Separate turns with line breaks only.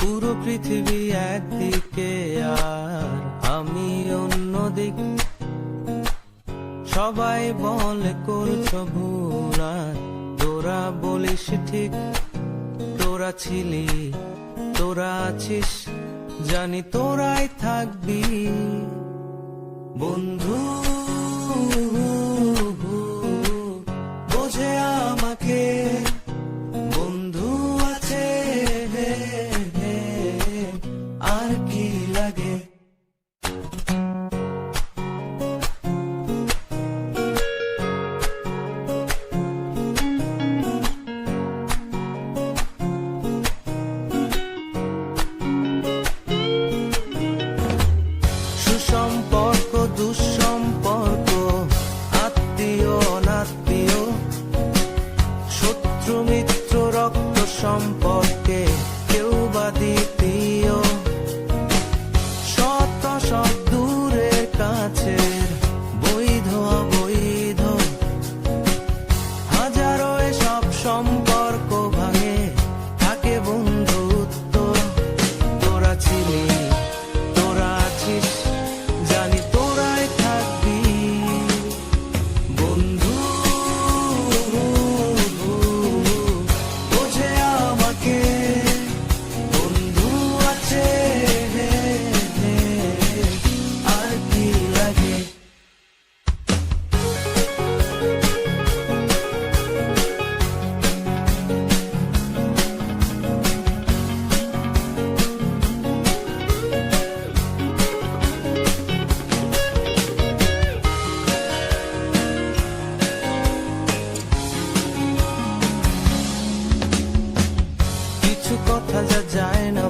পুরো পৃথিবী একদিকে আর আমি অন্যদিক। সবাই বলে করছো ভুল আর তোরা বলিস ঠিক। তোরা ছিলি, তোরা আছিস, জানি তোরাই থাকবি বন্ধু। বোঝে আমাকে বন্ধু আছে, আর কি লাগে। সুসম্পর্ক দুঃসম্পর্ক, আত্মীয় অনাত্মীয়, শত্রু মিত্র রক্ত সম্পর্কে কেউ বা দ্বিতীয়। সৎ অসৎ দূরের কাছের, বৈধ অবৈধ, হাজারো এসব সম্পর্ক ভাঙে, থাকে বন্ধুত্ব। তোরা ছিলি, তোরা আছিস, জানি তোরাই থাকবি বন্ধু। বোঝে আমাকে বন্ধু আছে, আর কি লাগে। কিছু কথা যা যায় না